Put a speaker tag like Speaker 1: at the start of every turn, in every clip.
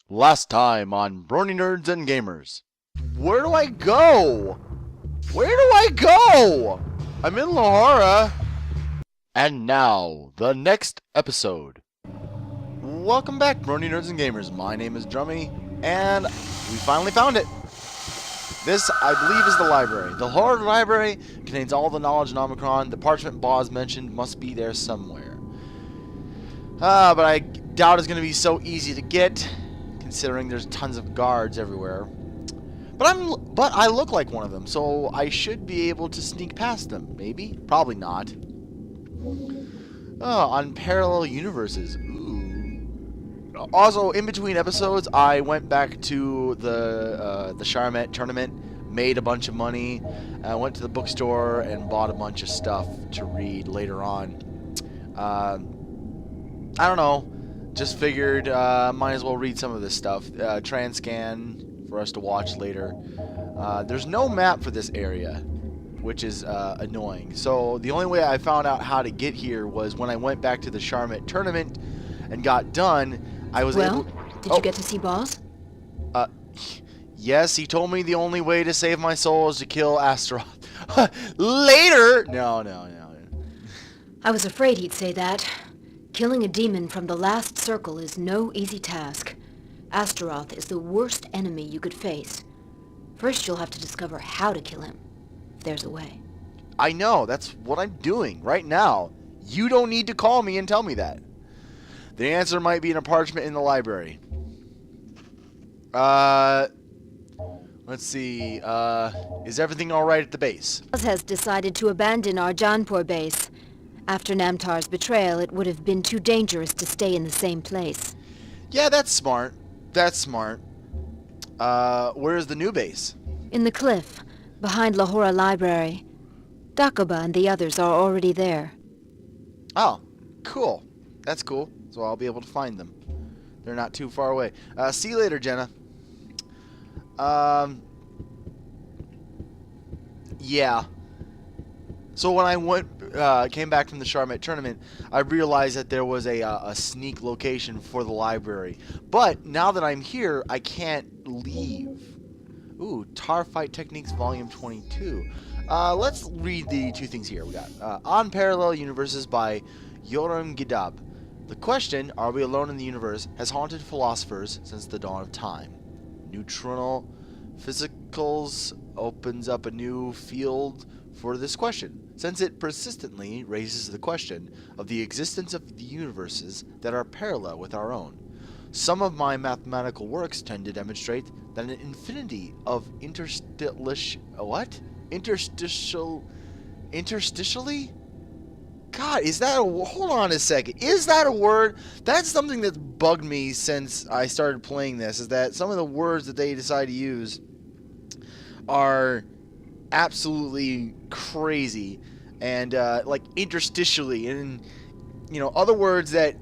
Speaker 1: Last time on Brony Nerds and Gamers. Where do I go? Where do I go? I'm in Lahara. And now, the next episode. Welcome back, Brony Nerds and Gamers. My name is Drummy, and we finally found it. This, I believe, is the library. The Lahara Library contains all the knowledge in Omikron. The parchment Boz mentioned must be there somewhere. But I doubt it's going to be so easy to get, considering there's tons of guards everywhere. But I look like one of them, so I should be able to sneak past them. Maybe? Probably not. Oh, on parallel universes. Ooh. Also, in between episodes, I went back to the Charmet tournament, made a bunch of money, went to the bookstore and bought a bunch of stuff to read later on. I don't know. Just figured might as well read some of this stuff. Transcan for us to watch later. There's no map for this area, which is annoying. So the only way I found out how to get here was when I went back to the Charmet tournament and got done. I was able.
Speaker 2: Did you get to see Boz?
Speaker 1: Yes, he told me the only way to save my soul is to kill Astaroth. Later. No.
Speaker 2: I was afraid he'd say that. Killing a demon from the last circle is no easy task. Astaroth is the worst enemy you could face. First, you'll have to discover how to kill him, if there's a way.
Speaker 1: I know, that's what I'm doing right now. You don't need to call me and tell me that. The answer might be in a parchment in the library. Let's see, is everything alright at the base?
Speaker 2: Boz has decided to abandon our Janpur base. After Namtar's betrayal, it would have been too dangerous to stay in the same place.
Speaker 1: Yeah, that's smart. That's smart. Where's the new base?
Speaker 2: In the cliff, behind Lahora Library. Dakoba and the others are already there.
Speaker 1: Oh, cool. That's cool. So I'll be able to find them. They're not too far away. See you later, Jenna. Yeah. So when I came back from the Charmet tournament, I realized that there was a sneak location for the library. But now that I'm here, I can't leave. Ooh, Tar Fight Techniques Volume 22. Let's read the two things here. We got On Parallel Universes by Yoram Gidab. The question, are we alone in the universe, has haunted philosophers since the dawn of time. Neutronal physicals opens up a new field for this question, since it persistently raises the question of the existence of the universes that are parallel with our own. Some of my mathematical works tend to demonstrate that an infinity of interstitially? God, is that a... Hold on a second. Is that a word? That's something that's bugged me since I started playing this, is that some of the words that they decide to use are absolutely crazy, and like interstitially, and other words that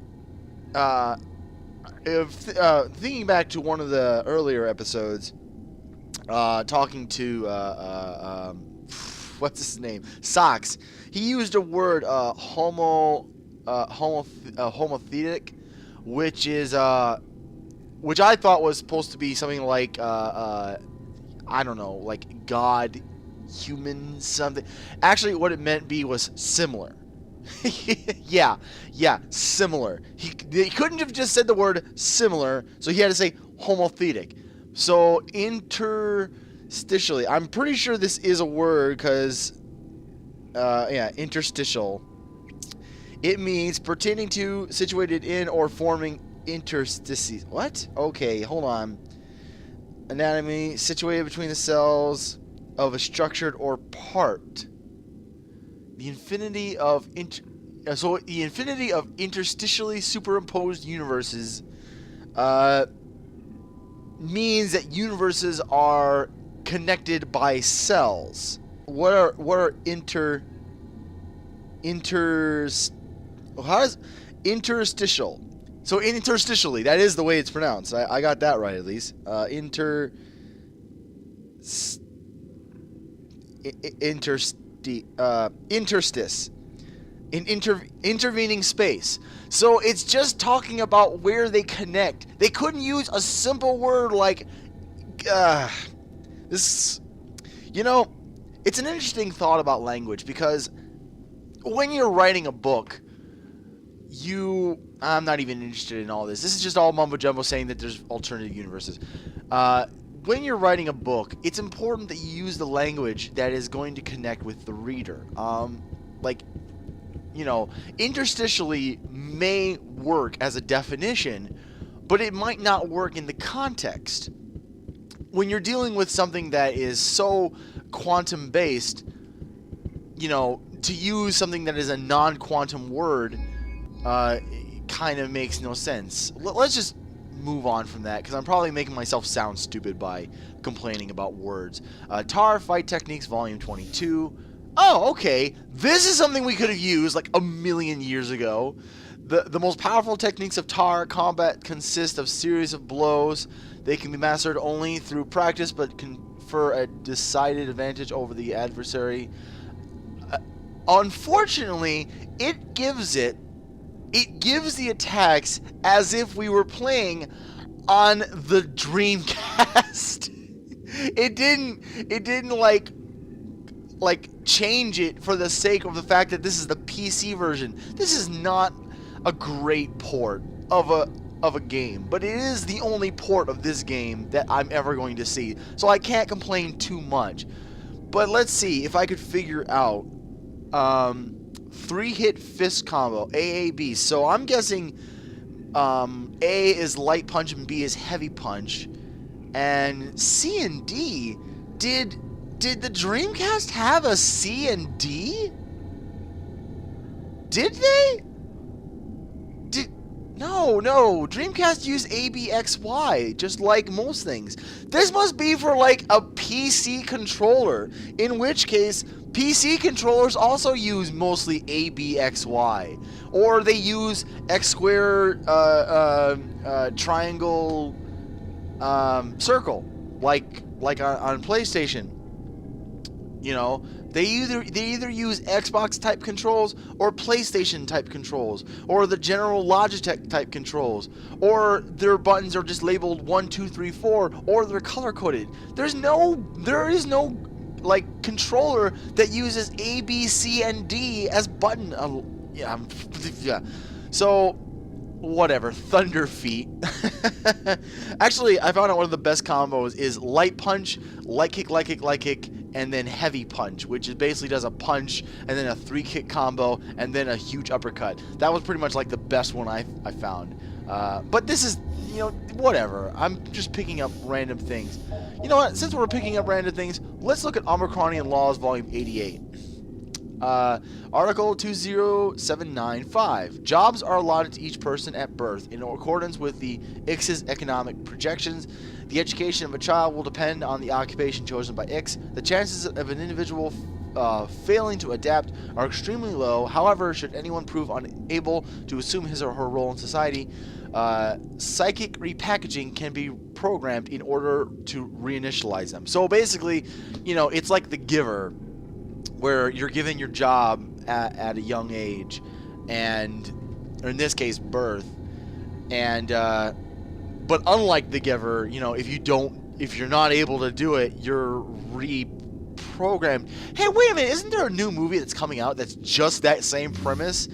Speaker 1: thinking back to one of the earlier episodes, talking to what's his name, Socks, he used a word homothetic, which I thought was supposed to be something like I don't know, like God, human, something. Actually, what it meant was similar. yeah, similar. He couldn't have just said the word similar, so he had to say homothetic. So interstitially, I'm pretty sure this is a word because, yeah, interstitial. It means pertaining to, situated in, or forming interstices. What? Okay, hold on. Anatomy, situated between the cells of a structured or part. The infinity of interstitially superimposed universes means that universes are connected by cells. What are interstitial? So interstitially, that is the way it's pronounced. I got that right at least. Interstice. in intervening space. So it's just talking about where they connect. They couldn't use a simple word like this. You know, it's an interesting thought about language, because when you're writing a book, I'm not even interested in all this. This is just all mumbo jumbo saying that there's alternative universes. When you're writing a book, it's important that you use the language that is going to connect with the reader. Like, you know, interstitially may work as a definition, but it might not work in the context. When you're dealing with something that is so quantum based, you know, to use something that is a non-quantum word kind of makes no sense. Let's just move on from that, because I'm probably making myself sound stupid by complaining about words. Tar Fight Techniques Volume 22. Oh, okay. This is something we could have used like a million years ago. The most powerful techniques of Tar combat consist of series of blows. They can be mastered only through practice, but confer a decided advantage over the adversary. Unfortunately, it gives the attacks as if we were playing on the Dreamcast. It didn't like change it for the sake of the fact that this is the PC version. This is not a great port of a game, but it is the only port of this game that I'm ever going to see. So I can't complain too much. But let's see if I could figure out 3-hit fist combo, AAB. So I'm guessing A is light punch and B is heavy punch. And C and D, did the Dreamcast have a C and D? Did they? No, Dreamcast used ABXY, just like most things. This must be for like a PC controller, in which case PC controllers also use mostly ABXY, or they use X square triangle circle, like on PlayStation. You know, they either use Xbox type controls or PlayStation type controls, or the general Logitech type controls, or their buttons are just labeled 1, 2, 3, 4, or they're color coded. There is no like controller that uses A, B, C, and D as button. Yeah. So whatever. Thunder Feet. Actually, I found out one of the best combos is light punch, light kick, and then heavy punch, which is basically does a punch and then a 3-kick combo and then a huge uppercut. That was pretty much like the best one I found. But this is, you know, whatever. I'm just picking up random things. You know what? Since we're picking up random things, let's look at Omikronian Laws, Volume 88. Article 20795. Jobs are allotted to each person at birth in accordance with the ICS's economic projections. The education of a child will depend on the occupation chosen by ICS. The chances of an individual failing to adapt are extremely low. However, should anyone prove unable to assume his or her role in society, psychic repackaging can be programmed in order to reinitialize them. So basically, you know, it's like The Giver, where you're given your job at a young age, and or in this case birth, and but unlike The Giver, you know, if you're not able to do it, you're reprogrammed. Hey, wait a minute, isn't there a new movie that's coming out that's just that same premise?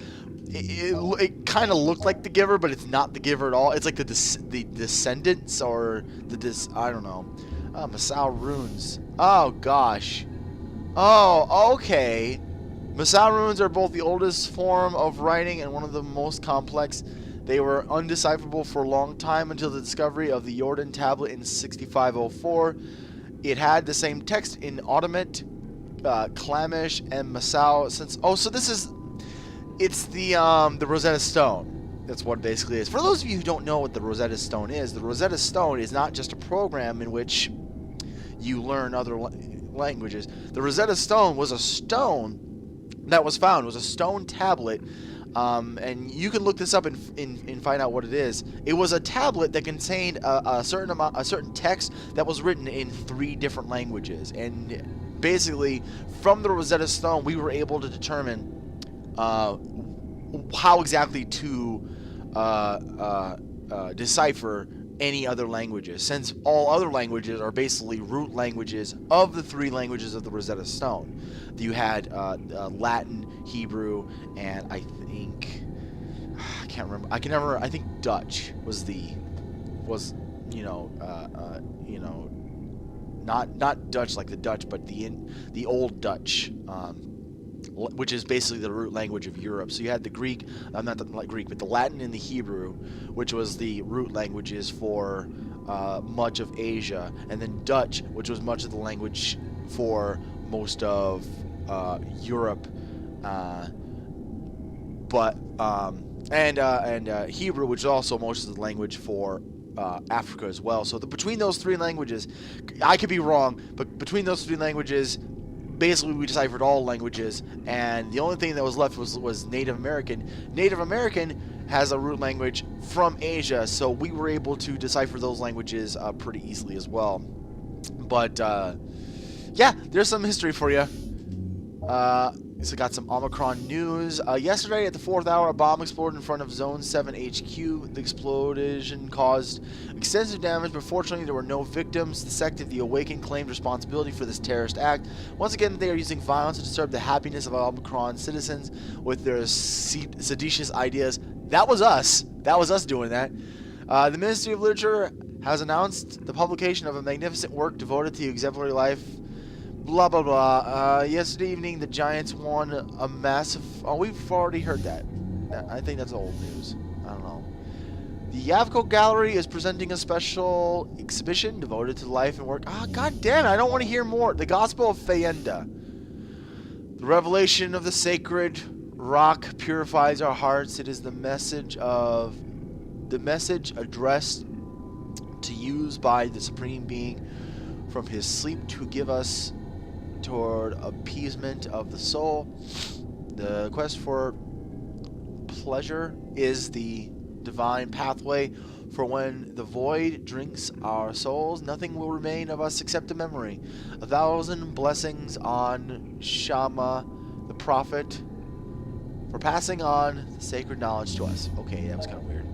Speaker 1: It kind of looked like The Giver, but it's not The Giver at all. It's like the Descendants, or I don't know. Masao Runes. Oh gosh. Oh, okay. Masao runes are both the oldest form of writing and one of the most complex. They were undecipherable for a long time until the discovery of the Jordan tablet in 6504. It had the same text in Ottoman, Klamish, and Masao. It's the Rosetta Stone. That's what it basically is. For those of you who don't know what the Rosetta Stone is, the Rosetta Stone is not just a program in which you learn other languages. The Rosetta Stone was a stone that was found. It was a stone tablet, and you can look this up and find out what it is. It was a tablet that contained a certain text that was written in 3 different languages, and basically from the Rosetta Stone we were able to determine how exactly to decipher any other languages, since all other languages are basically root languages of the 3 languages of the Rosetta Stone. You had Latin, Hebrew, and I can't remember. I think Dutch was not Dutch like the Dutch, but the old Dutch. Which is basically the root language of Europe. So you had the Greek, not the Greek, but the Latin and the Hebrew, which was the root languages for much of Asia, and then Dutch, which was much of the language for most of Europe, and Hebrew, which is also most of the language for Africa as well. So between those 3 languages, I could be wrong, but between those 3 languages, basically we deciphered all languages, and the only thing that was left was Native American. Native American has a root language from Asia, so we were able to decipher those languages pretty easily as well. But yeah, there's some history for you. So got some Omikron news. Yesterday at the 4th hour, a bomb exploded in front of Zone 7 HQ. The explosion caused extensive damage, but fortunately there were no victims. The sect of the Awakened claimed responsibility for this terrorist act. Once again, they are using violence to disturb the happiness of Omikron citizens with their seditious ideas. That was us. That was us doing that. The Ministry of Literature has announced the publication of a magnificent work devoted to the exemplary life. Blah, blah, blah. Yesterday evening, the Giants won a massive... Oh, we've already heard that. I think that's old news. I don't know. The Yavko Gallery is presenting a special exhibition devoted to the life and work... Ah, god damn it, I don't want to hear more. The Gospel of Fayenda. The revelation of the sacred rock purifies our hearts. It is the message addressed to use by the Supreme Being from his sleep to give us toward appeasement of the soul. The quest for pleasure is the divine pathway, for when the void drinks our souls, nothing will remain of us except a memory. 1,000 blessings on Shama, the prophet, for passing on the sacred knowledge to us. Okay, that was kind of weird.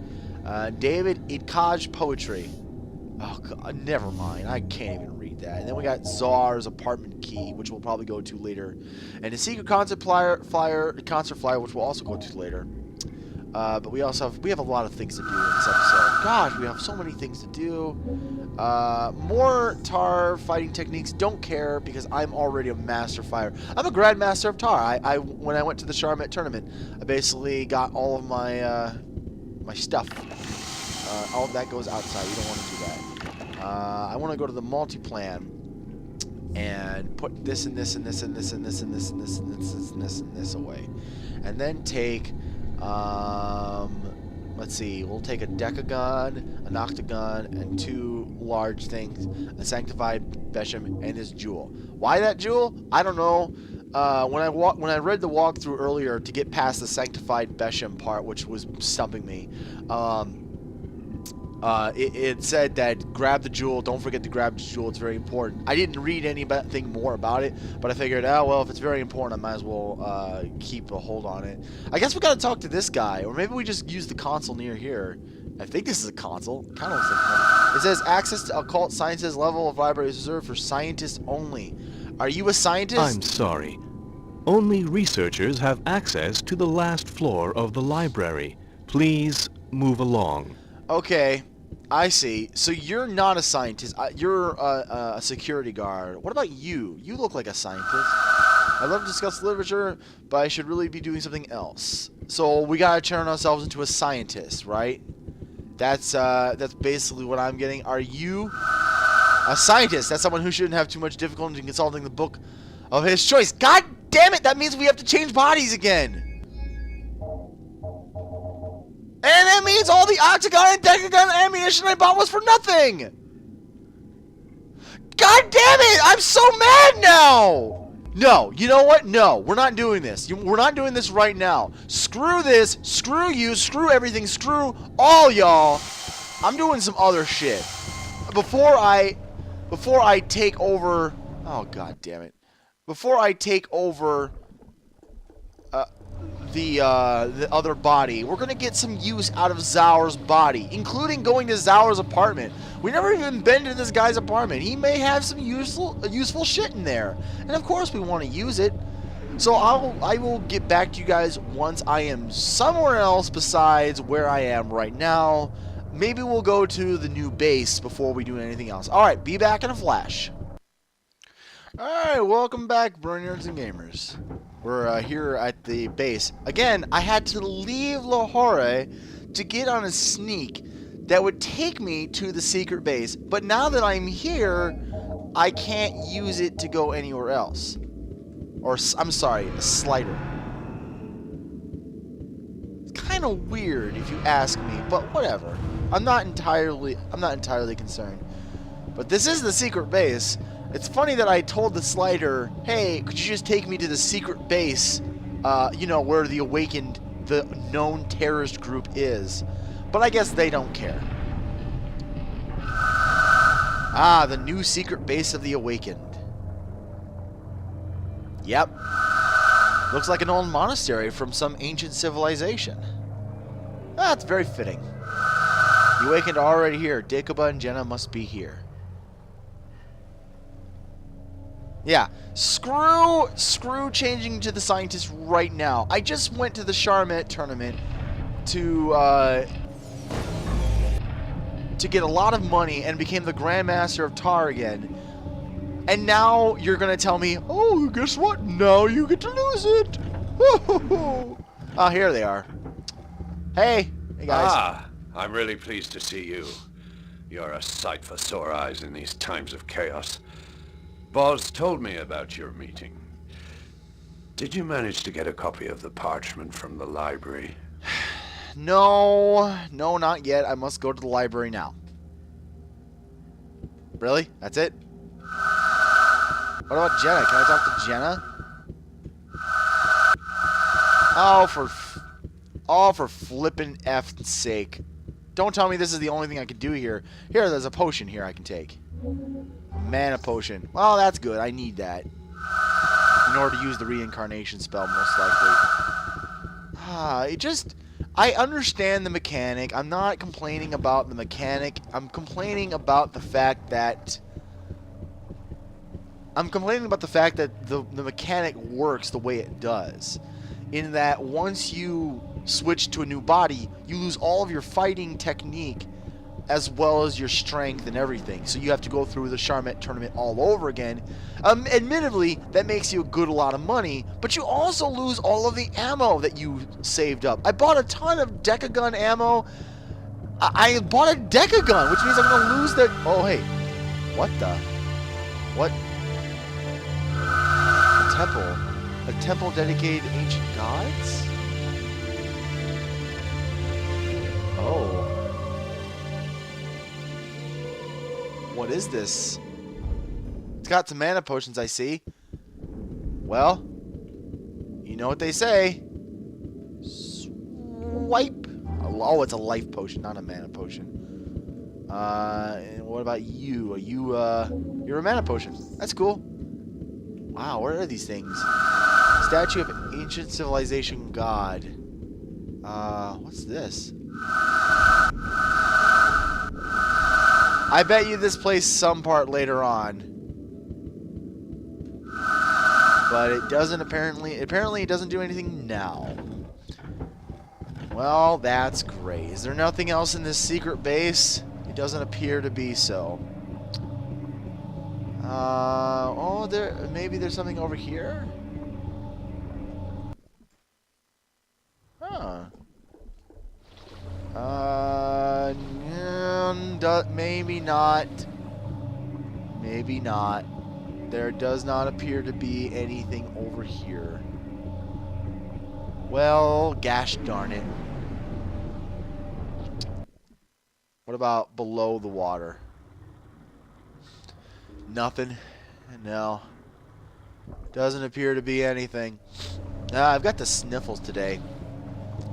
Speaker 1: David Itkaj poetry. Oh, God, never mind. I can't even read that. And then we got Zaor's apartment key, which we'll probably go to later. And the secret concert flyer, which we'll also go to later. But we have a lot of things to do in this episode. Gosh, we have so many things to do. More tar fighting techniques. Don't care, because I'm already a master fighter. I'm a grandmaster of tar. When I went to the Charlotte tournament, I basically got all of my my stuff. All of that goes outside. We don't want to do that. I want to go to the multi-plan and put this and this and this and this and this and this and this and this and this and this away, and then take let's see, we'll take a decagon, an octagon, and 2 large things, a sanctified Besham and his jewel. Why that jewel? I don't know. When I read the walkthrough earlier to get past the sanctified Besham part, which was stumping me, it said that grab the jewel, don't forget to grab the jewel, it's very important. I didn't read anything more about it, but I figured, oh, well, if it's very important, I might as well keep a hold on it. I guess we gotta talk to this guy, or maybe we just use the console near here. I think this is a console. Kind of looks like it says access to occult sciences level of library is reserved for scientists only. Are you a scientist?
Speaker 3: I'm sorry. Only researchers have access to the last floor of the library. Please move along.
Speaker 1: Okay, I see. So you're not a scientist. You're a security guard. What about you? You look like a scientist. I love to discuss literature, but I should really be doing something else. So we gotta turn ourselves into a scientist, right? That's basically what I'm getting. Are you a scientist? That's someone who shouldn't have too much difficulty in consulting the book of his choice. God damn it! That means we have to change bodies again. And that means all the octagon and decagon ammunition I bought was for nothing! God damn it! I'm so mad now! No, you know what? No, we're not doing this. We're not doing this right now. Screw this, screw you, screw everything, screw all y'all. I'm doing some other shit. Before I take over... Oh, god damn it. Before I take over... the other body, we're gonna get some use out of Zaor's body, including going to Zaor's apartment. We never even been to this guy's apartment. He may have some useful shit in there, and of course we want to use it. So I will get back to you guys once I am somewhere else besides where I am right now. Maybe we'll go to the new base before we do anything else. All right, be back in a flash. Alright, welcome back, Brony Nerds and Gamers. We're here at the base. Again, I had to leave Lahore to get on a sneak that would take me to the secret base. But now that I'm here, I can't use it to go anywhere else. Or, I'm sorry, a slider. It's kind of weird if you ask me, but whatever. I'm not entirely concerned. But this is the secret base. It's funny that I told the slider, hey, could you just take me to the secret base, you know, where the Awakened, the known terrorist group is. But I guess they don't care. Ah, the new secret base of the Awakened. Yep. Looks like an old monastery from some ancient civilization. That's very fitting. The Awakened are already here. Dagobah and Jenna must be here. Yeah, screw changing to the scientist right now. I just went to the Charmet tournament to get a lot of money and became the Grandmaster of Tar again. And now you're gonna tell me, oh, guess what? Now you get to lose it. Oh, here they are. Hey guys.
Speaker 4: Ah, I'm really pleased to see you. You're a sight for sore eyes in these times of chaos. Boz told me about your meeting. Did you manage to get a copy of the parchment from the library?
Speaker 1: No, not yet. I must go to the library now. Really? That's it? What about Jenna? Can I talk to Jenna? Oh, for flippin' F's sake. Don't tell me this is the only thing I can do here. Here, there's a potion here I can take. Mana potion. Well, that's good. I need that in order to use the reincarnation spell, most likely. I understand the mechanic. I'm not complaining about the mechanic. I'm complaining about the fact that the mechanic works the way it does. In that once you switch to a new body, you lose all of your fighting technique as well as your strength and everything. So you have to go through the Charmet tournament all over again. Admittedly, that makes you a good lot of money, but you also lose all of the ammo that you saved up. I bought a ton of Decagun ammo. I bought a Decagun, which means I'm going to lose that. Oh, hey. What the? What? A temple. A temple dedicated to ancient gods? Oh. What is this? It's got some mana potions, I see. Well, you know what they say. Swipe. Oh, it's a life potion, not a mana potion. And what about you? Are you, you're a mana potion. That's cool. Wow, what are these things? Statue of ancient civilization god. What's this? I bet you this plays some part later on. But it doesn't apparently it doesn't do anything now. Well, that's great. Is there nothing else in this secret base? It doesn't appear to be so. Oh, maybe there's something over here? Huh. Maybe not. Maybe not. There does not appear to be anything over here. Well, gosh darn it. What about below the water? Nothing. No. Doesn't appear to be anything. I've got the sniffles today.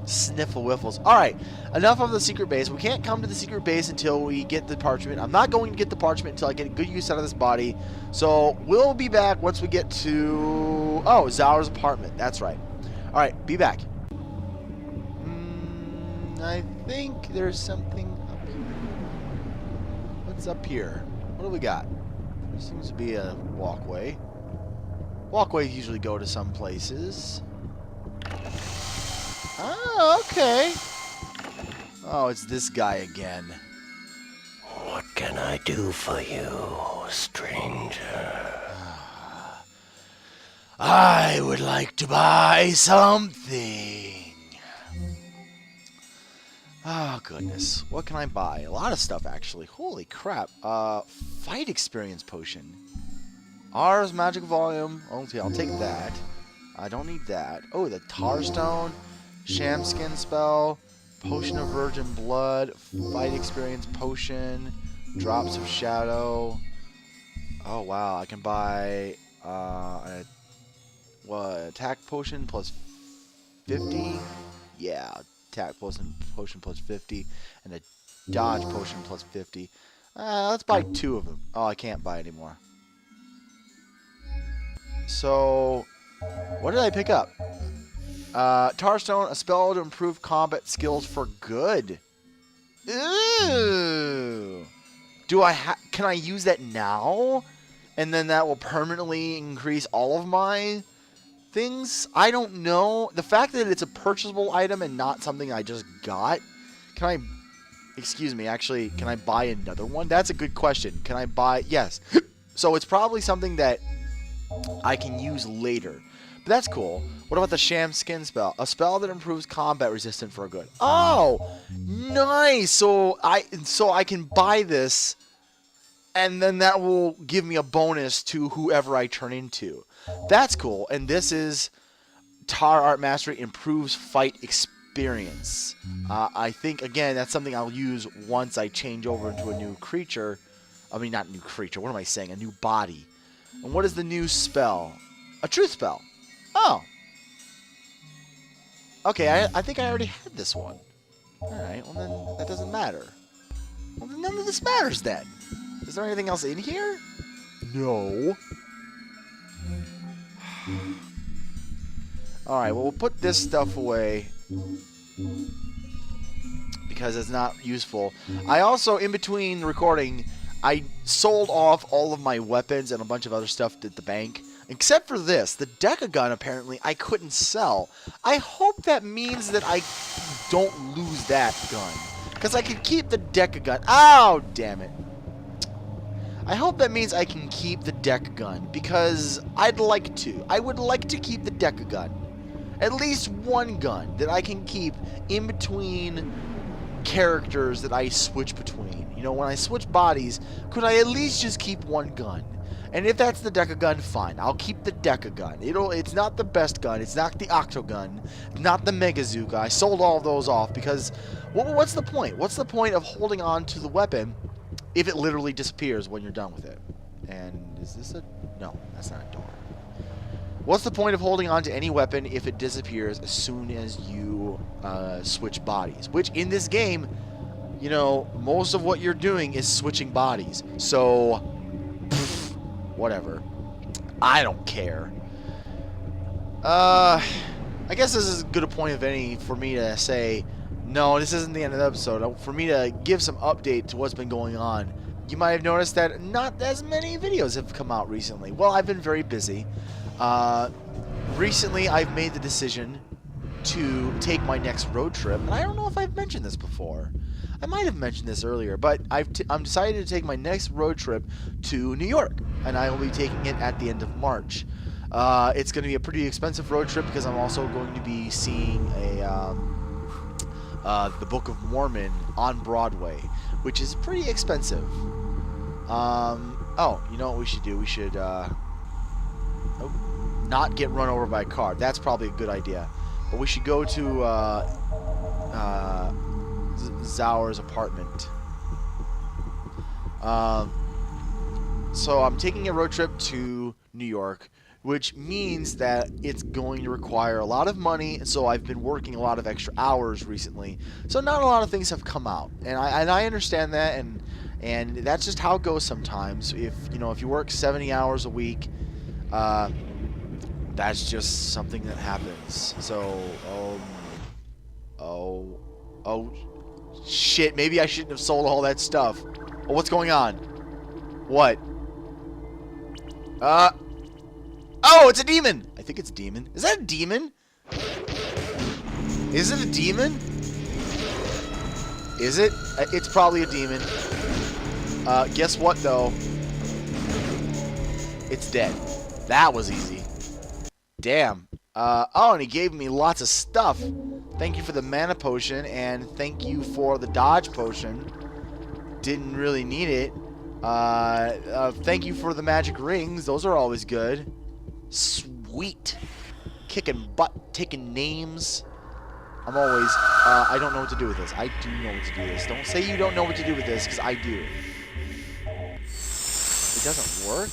Speaker 1: Sniffle whiffles. Alright, enough of the secret base. We can't come to the secret base until we get the parchment. I'm not going to get the parchment until I get good use out of this body. So, we'll be back once we get to... Oh, Zaor's apartment. That's right. Alright, be back. I think there's something up here. What's up here? What do we got? There seems to be a walkway. Walkways usually go to some places. Oh, okay. Oh, it's this guy again.
Speaker 5: What can I do for you, stranger?
Speaker 1: I would like to buy something. Oh, goodness. What can I buy? A lot of stuff, actually. Holy crap. Fight experience potion. R's magic volume. Okay, I'll take that. I don't need that. Oh, the tar stone. Sham skin spell. Potion of virgin blood. Fight experience potion. Drops of shadow. Oh, wow. I can buy attack potion plus 50? Yeah, attack potion plus 50, and a dodge potion plus 50. Let's buy 2 of them. Oh, I can't buy anymore. So, what did I pick up? Tarstone, a spell to improve combat skills for good. Ooh. Can I use that now? And then that will permanently increase all of my things? I don't know. The fact that it's a purchasable item and not something I just got. Can I... Excuse me, actually, can I buy another one? That's a good question. Can I buy... Yes. So it's probably something that I can use later. But that's cool. What about the Sham Skin spell? A spell that improves combat resistance for good. Oh! Nice! So I can buy this, and then that will give me a bonus to whoever I turn into. That's cool. And this is Tar Art Mastery improves fight experience. I think, again, that's something I'll use once I change over into a new creature. I mean, not new creature. What am I saying? A new body. And what is the new spell? A truth spell. Oh. Okay, I think I already had this one. Alright, well then that doesn't matter. Well then none of this matters then. Is there anything else in here? No. Alright, well we'll put this stuff away because it's not useful. I also, in between recording, I sold off all of my weapons and a bunch of other stuff at the bank. Except for this. The Decagun, apparently, I couldn't sell. I hope that means that I don't lose that gun. Because I can keep the Decagun. Oh, damn it. I hope that means I can keep the Decagun. Because I'd like to. I would like to keep the Decagun. At least one gun that I can keep in between characters that I switch between. You know, when I switch bodies, could I at least just keep one gun? And if that's the Decagun, fine. I'll keep the Decagun. It's not the best gun. It's not the Octogun. Not the Megazooka. I sold all those off because... what's the point? What's the point of holding on to the weapon if it literally disappears when you're done with it? And is this a... No, that's not a door. What's the point of holding on to any weapon if it disappears as soon as you switch bodies? Which, in this game, you know, most of what you're doing is switching bodies. So... whatever. I don't care. I guess this is as good a point of any for me to say, no, this isn't the end of the episode. For me to give some update to what's been going on. You might have noticed that not as many videos have come out recently. Well, I've been very busy. Recently, I've made the decision to take my next road trip. And I don't know if I've mentioned this before. I might have mentioned this earlier, but I'm decided to take my next road trip to New York, and I will be taking it at the end of March. It's going to be a pretty expensive road trip because I'm also going to be seeing the Book of Mormon on Broadway, which is pretty expensive. Oh, you know what we should do? We should not get run over by a car. That's probably a good idea. But we should go to Zaor's apartment. So I'm taking a road trip to New York, which means that it's going to require a lot of money, and so I've been working a lot of extra hours recently. So not a lot of things have come out, and I understand that, and that's just how it goes sometimes. If you work 70 hours a week, that's just something that happens. So Oh, shit. Maybe I shouldn't have sold all that stuff. Oh, what's going on? What? Oh, it's a demon. I think it's a demon. Is that a demon? Is it a demon? Is it? It's probably a demon. Guess what, though? It's dead. That was easy. Damn. Oh, and he gave me lots of stuff. Thank you for the mana potion, and thank you for the dodge potion. Didn't really need it. Thank you for the magic rings. Those are always good. Sweet. Kicking butt, taking names. I'm always, I don't know what to do with this. I do know what to do with this. Don't say you don't know what to do with this, because I do. It doesn't work?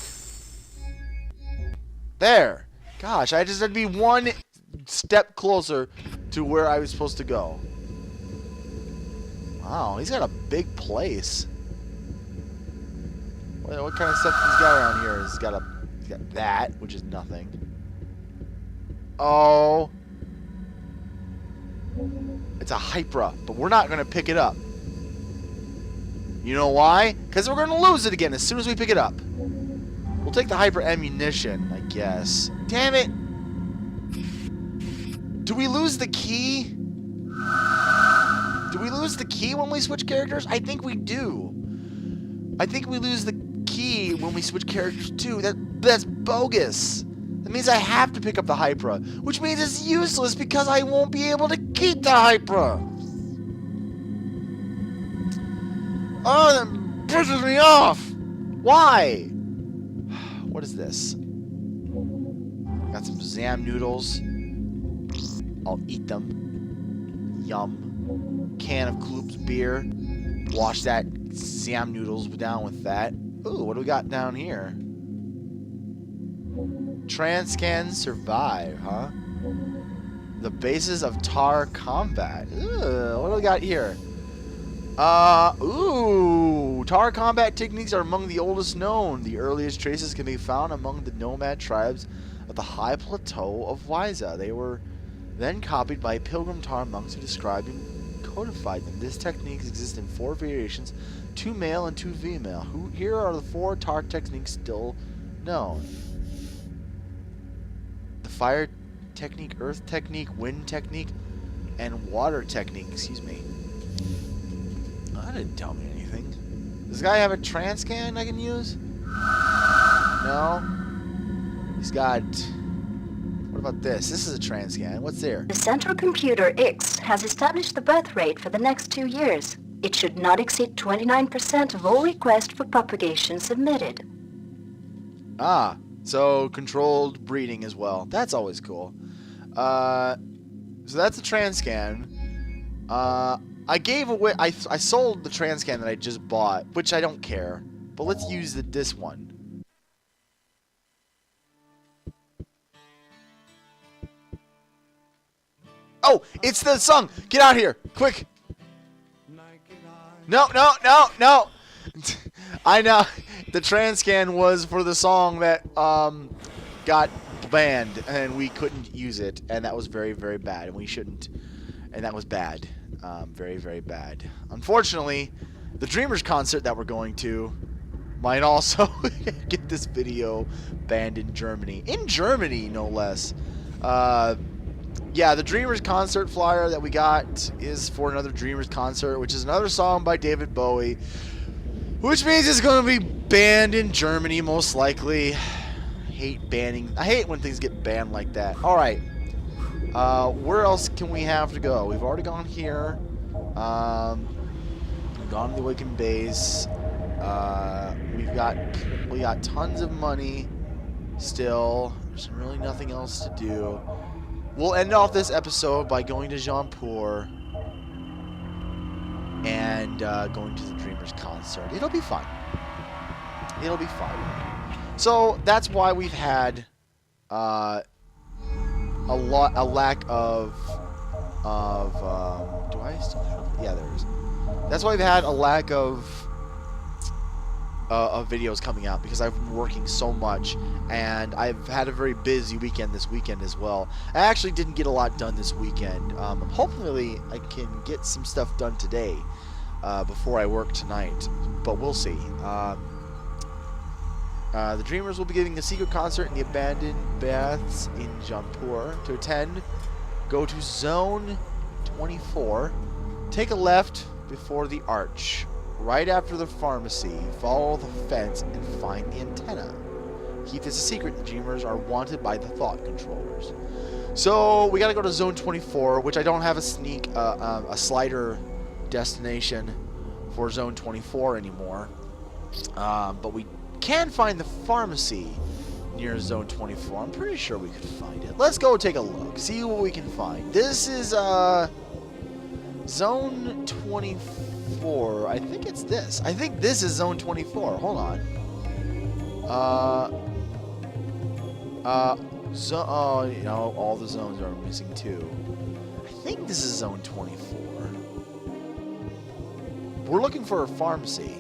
Speaker 1: There. Gosh, I just had to be one step closer to where I was supposed to go. Wow, he's got a big place. What kind of stuff he's got around here? He's got that, which is nothing. Oh. It's a Hypra, but we're not going to pick it up. You know why? Because we're going to lose it again as soon as we pick it up. We'll take the Hyper Ammunition, I guess. Damn it! Do we lose the key? Do we lose the key when we switch characters? I think we do. I think we lose the key when we switch characters too. That's bogus. That means I have to pick up the Hypra, which means it's useless because I won't be able to keep the Hypra. Oh, that pisses me off. Why? What is this? Got some Zam noodles. I'll eat them. Yum. Can of Kloop's beer. Wash that Zam noodles down with that. Ooh, what do we got down here? Transcan survive, huh? The basis of tar combat. Ooh, what do we got here? Ooh, tar combat techniques are among the oldest known. The earliest traces can be found among the Nomad tribes of the high plateau of Wiza. They were then copied by pilgrim tar monks who described and codified them. This technique exists in 4 variations, 2 male and 2 female. Here are the 4 tar techniques still known. The fire technique, earth technique, wind technique, and water technique. Excuse me. That didn't tell me anything. Does this guy have a transcan I can use? No. He's got... What about this? This is a transcan. What's there?
Speaker 6: The Central Computer X has established the birth rate for the next 2 years. It should not exceed 29% of all requests for propagation submitted.
Speaker 1: Ah, so controlled breeding as well. That's always cool. So that's a transcan. I gave away... I sold the transcan that I just bought, which I don't care. But let's use this one. Oh, it's the song. Get out here, quick. No. I know. The transcan was for the song that got banned, and we couldn't use it, and that was very, very bad, and we shouldn't. And that was bad. Very, very bad. Unfortunately, the Dreamers concert that we're going to might also get this video banned in Germany. In Germany, no less. Yeah, the Dreamers concert flyer that we got is for another Dreamers concert, which is another song by David Bowie, which means it's going to be banned in Germany, most likely. I hate banning. I hate when things get banned like that. All right. Where else can we have to go? We've already gone here. We've gone to the Awakened base. We got tons of money still. There's really nothing else to do. We'll end off this episode by going to Jampur and going to the Dreamers concert. It'll be fun. It'll be fun. So that's why we've had a lack of do I still have? Yeah, there is. That's why we've had a lack of of videos coming out because I've been working so much, and I've had a very busy weekend this weekend as well. I actually didn't get a lot done this weekend. Hopefully I can get some stuff done today before I work tonight, but we'll see. The Dreamers will be giving a secret concert in the abandoned baths in Jaipur. To attend, go to Zone 24, take a left before the arch. Right after the pharmacy, follow the fence and find the antenna. Keep this a secret. The Dreamers are wanted by the thought controllers. So we gotta go to Zone 24, which I don't have a slider destination for Zone 24 anymore. But we can find the pharmacy near Zone 24. I'm pretty sure we could find it. Let's go take a look, see what we can find. This is Zone 24. I think it's this. I think this is Zone 24. Hold on. You know, all the zones are missing too. I think this is Zone 24. We're looking for a pharmacy.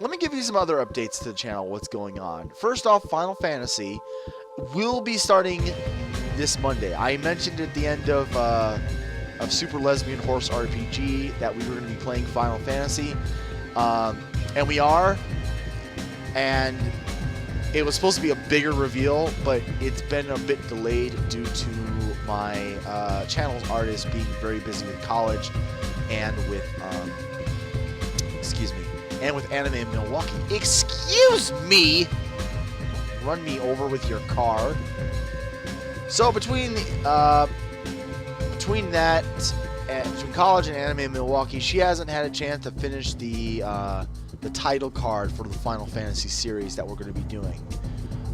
Speaker 1: Let me give you some other updates to the channel, what's going on. First off, Final Fantasy will be starting this Monday. I mentioned at the end of Super Lesbian Horse RPG that we were going to be playing Final Fantasy. And we are. And it was supposed to be a bigger reveal, but it's been a bit delayed due to my channel's artist being very busy with college and with and with Anime in Milwaukee. Excuse me! Run me over with your car. So between college and Anime in Milwaukee, she hasn't had a chance to finish the title card for the Final Fantasy series that we're going to be doing.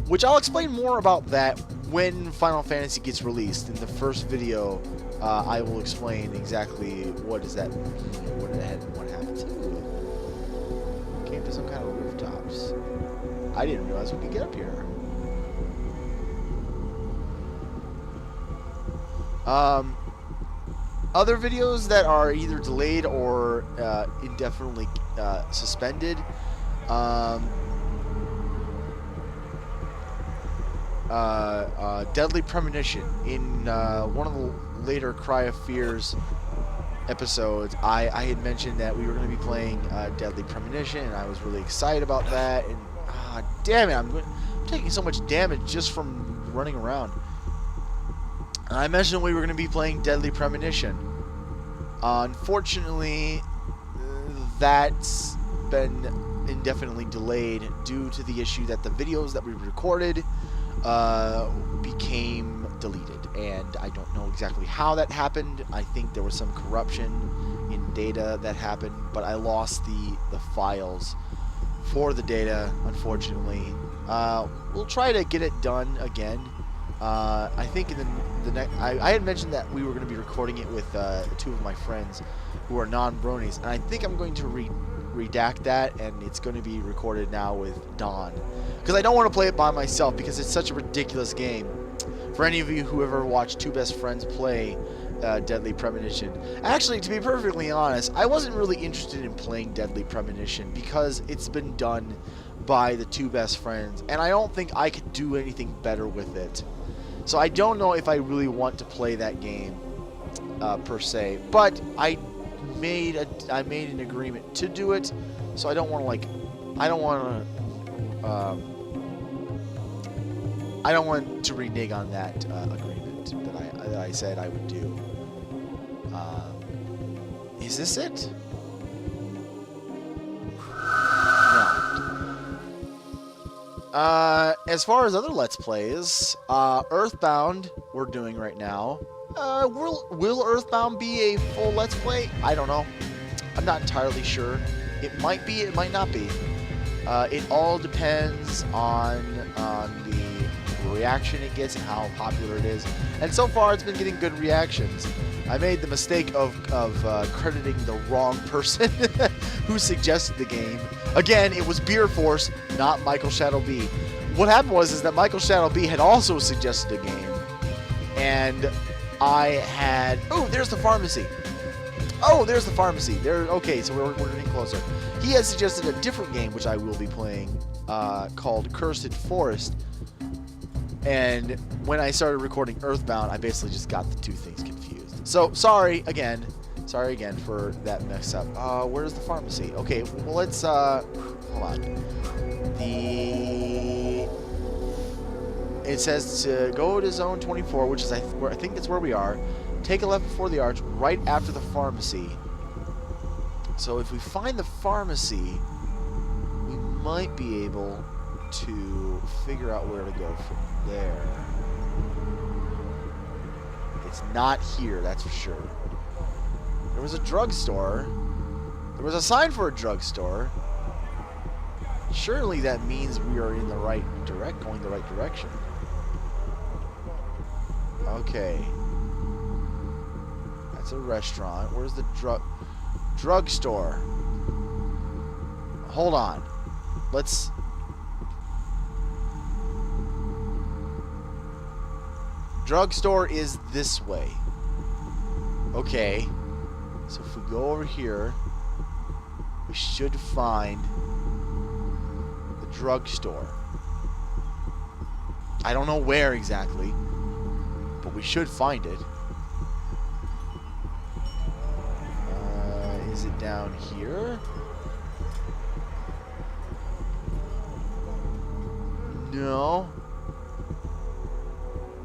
Speaker 1: Which I'll explain more about that when Final Fantasy gets released. In the first video, I will explain exactly what does that mean, what happened to. Came to some kind of rooftops. I didn't realize we could get up here. Other videos that are either delayed or indefinitely suspended. Deadly Premonition. In one of the later Cry of Fears episodes, I had mentioned that we were going to be playing Deadly Premonition, and I was really excited about that. And damn it, I'm taking so much damage just from running around. And I mentioned we were going to be playing Deadly Premonition. Unfortunately, that's been indefinitely delayed due to the issue that the videos that we recorded became deleted, and I don't know exactly how that happened. I think there was some corruption in data that happened, but I lost the files for the data, unfortunately. We'll try to get it done again. I think in the next, I had mentioned that we were going to be recording it with two of my friends who are non-bronies, and I think I'm going to redact that, and it's going to be recorded now with Don, because I don't want to play it by myself because it's such a ridiculous game. For any of you who ever watched two best friends play Deadly Premonition, actually, to be perfectly honest, I wasn't really interested in playing Deadly Premonition because it's been done by the two best friends, and I don't think I could do anything better with it. So I don't know if I really want to play that game per se, but I made an agreement to do it, so I don't want to renege on that agreement that I said I would do. Is this it? No. As far as other Let's Plays, Earthbound we're doing right now. Will Earthbound be a full Let's Play? I don't know. I'm not entirely sure. It might be, it might not be. It all depends on the reaction it gets and how popular it is. And so far, it's been getting good reactions. I made the mistake of crediting the wrong person who suggested the game. Again, it was Beer Force, not Michael Shadow B. What happened was that Michael Shadow B had also suggested a game, and I had... Oh, there's the pharmacy. Oh, there's the pharmacy. There. Okay, so we're getting closer. He has suggested a different game, which I will be playing, called Cursed Forest. And when I started recording Earthbound, I basically just got the two things confused. So, sorry again. Sorry again for that mess up. Where's the pharmacy? Okay, well, let's, hold on. It says to go to Zone 24, which is, I think that's where we are. Take a left before the arch, right after the pharmacy. So if we find the pharmacy, we might be able to figure out where to go from there. It's not here, that's for sure. There was a drugstore. There was a sign for a drugstore. Surely that means we are in the right going the right direction. Okay. That's a restaurant. Where's the drugstore? Hold on. Let's... Drugstore is this way. Okay. So if we go over here, we should find the drugstore. I don't know where exactly, but we should find it. Is it down here? No.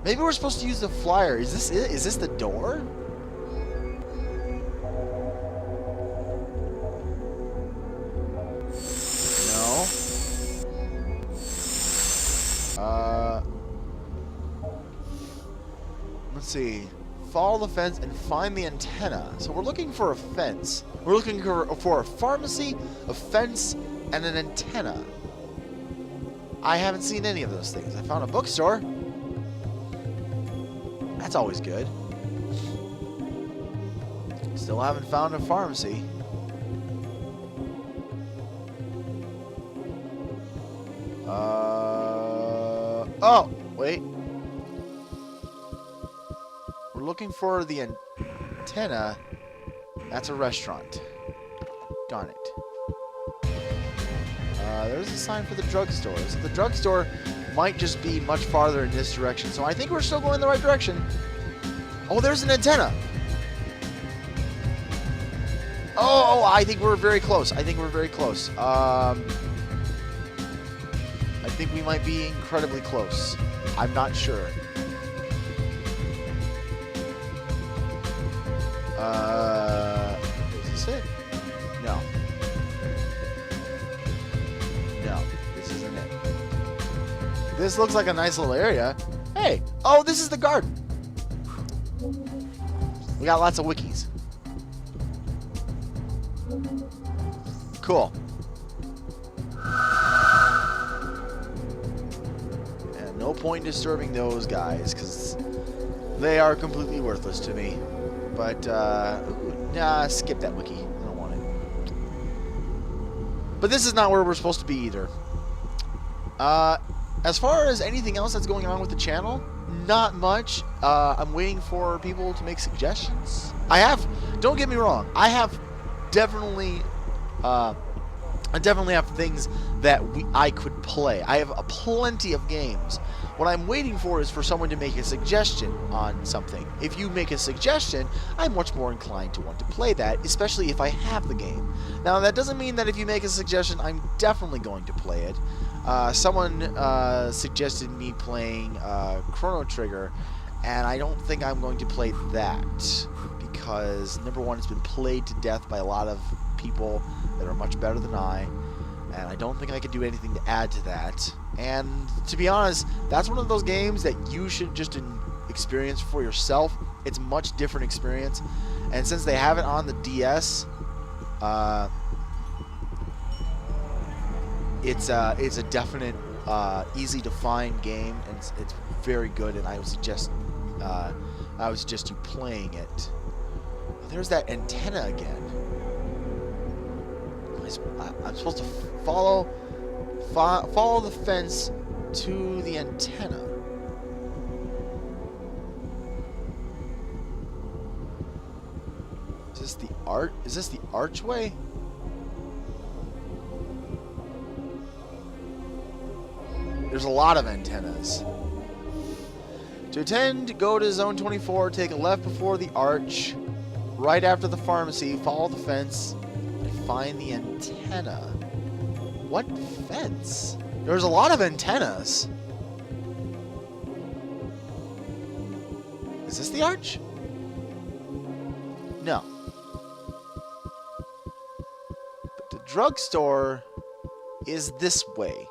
Speaker 1: Maybe we're supposed to use the flyer. Is this it? Is this the door? No. Let's see. Follow the fence and find the antenna. So we're looking for a fence. We're looking for a pharmacy, a fence, and an antenna. I haven't seen any of those things. I found a bookstore. That's always good. Still haven't found a pharmacy. Oh, wait. We're looking for the antenna. That's a restaurant. Darn it. There's a sign for the drugstore. So the drugstore might just be much farther in this direction. So I think we're still going the right direction. Oh, there's an antenna. Oh, I think we're very close. I think we're very close. I think we might be incredibly close. I'm not sure. Is this it? No. No, this isn't it. This looks like a nice little area. Hey, oh, this is the garden. We got lots of wikis. Cool. And no point disturbing those guys, because they are completely worthless to me. But, ooh, nah, skip that wiki. I don't want it. But this is not where we're supposed to be either. As far as anything else that's going on with the channel, not much. I'm waiting for people to make suggestions. Don't get me wrong, I definitely have things that I could play. I have plenty of games. What I'm waiting for is for someone to make a suggestion on something. If you make a suggestion, I'm much more inclined to want to play that, especially if I have the game. Now, that doesn't mean that if you make a suggestion, I'm definitely going to play it. Someone suggested me playing Chrono Trigger, and I don't think I'm going to play that because, number one, it's been played to death by a lot of people that are much better than I, and I don't think I could do anything to add to that. And to be honest, that's one of those games that you should just experience for yourself. It's a much different experience, and since they have it on the DS, it's a definite easy to find game, and it's very good, and I would suggest you playing it. There's that antenna again. I'm supposed to follow the fence to the antenna. Is this the Is this the archway? There's a lot of antennas. To attend, go to Zone 24, take a left before the arch, right after the pharmacy, follow the fence, and find the antenna. What fence? There's a lot of antennas. Is this the arch? No. But the drugstore is this way.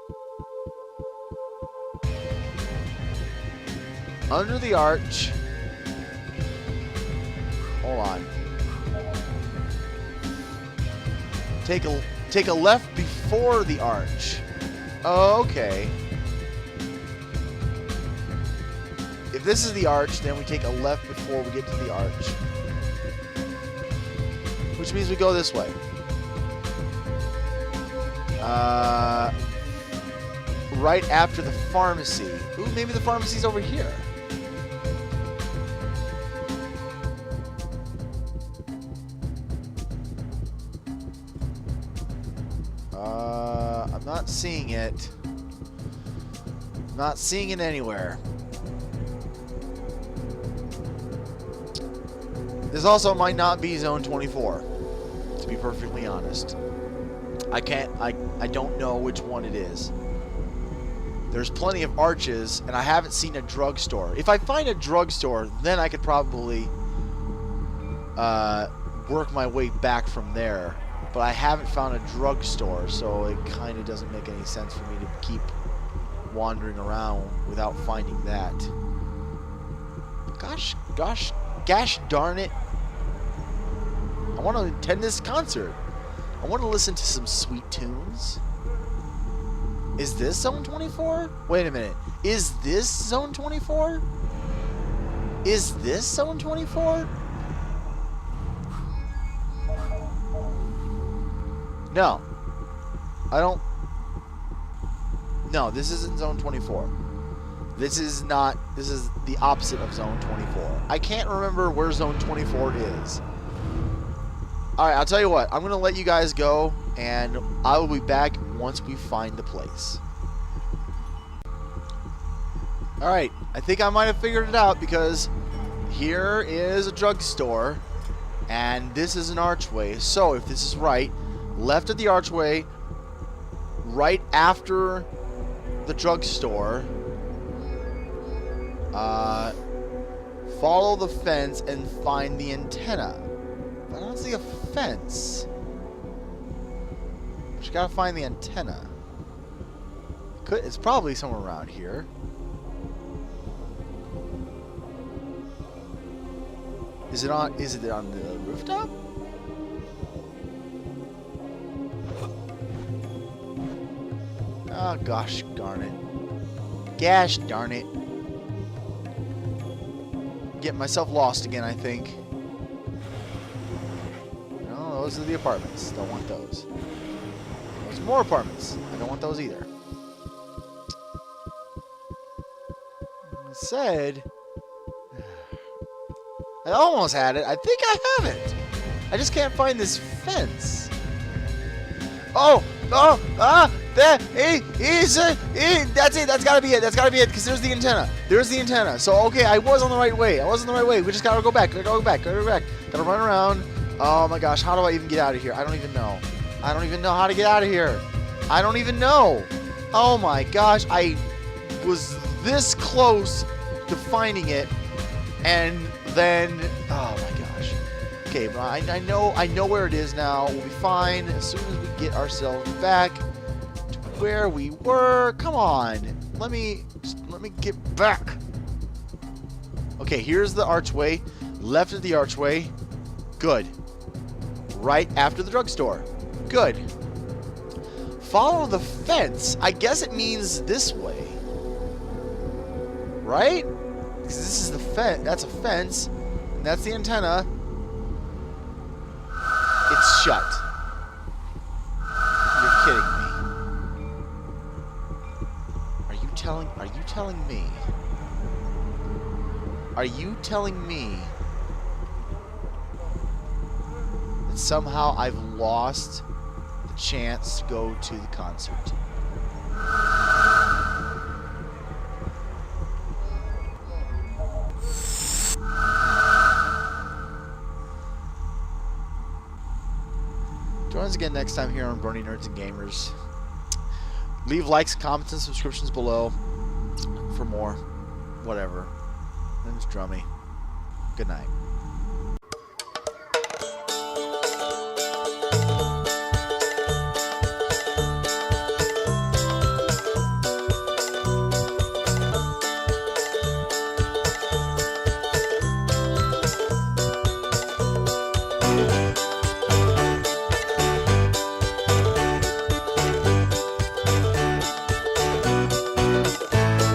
Speaker 1: Under the arch. Hold on. Take a left before the arch. Okay. If this is the arch, then we take a left before we get to the arch. Which means we go this way. Right after the pharmacy. Ooh, maybe the pharmacy's over here. I'm not seeing it. Not seeing it anywhere. This also might not be Zone 24, to be perfectly honest. I don't know which one it is. There's plenty of arches, and I haven't seen a drugstore. If I find a drugstore, then I could probably work my way back from there. But I haven't found a drugstore, so it kind of doesn't make any sense for me to keep wandering around without finding that. Gosh darn it. I want to attend this concert. I want to listen to some sweet tunes. Is this Zone 24? Wait a minute. Is this Zone 24? Is this Zone 24? No. I don't... No, this isn't Zone 24. This is not... This is the opposite of Zone 24. I can't remember where Zone 24 is. Alright, I'll tell you what. I'm going to let you guys go, and I will be back once we find the place. Alright, I think I might have figured it out, because here is a drugstore, and this is an archway. So, if this is right, left of the archway, right after the drugstore, follow the fence and find the antenna. But I don't see a fence. But you gotta find the antenna. It's probably somewhere around here. Is it on the rooftop? Oh, gosh darn it. Gosh darn it. Getting myself lost again, I think. No, those are the apartments. Don't want those. There's more apartments. I don't want those either. I said... I almost had it. I think I have it. I just can't find this fence. Oh! Oh! Ah! There! That's it. That's gotta be it. That's gotta be it. Because there's the antenna. There's the antenna. So, okay, I was on the right way. We just gotta go back. Gotta run around. Oh my gosh. How do I even get out of here? I don't even know. I don't even know how to get out of here. I don't even know. Oh my gosh. I was this close to finding it. And then... Oh my gosh. Okay, but I know where it is now. We'll be fine as soon as we get ourselves back to where we were. Come on. Let me get back. Okay, here's the archway. Left of the archway. Good. Right after the drugstore. Good. Follow the fence. I guess it means this way. Right? Because this is the fence. That's a fence. And that's the antenna. It's shut. You're kidding me. Are you telling me? Are you telling me And somehow I've lost the chance to go to the concert. Join us again next time here on Brony Nerds and Gamers. Leave likes, comments, and subscriptions below for more. Whatever. My name's Drummy. Good night.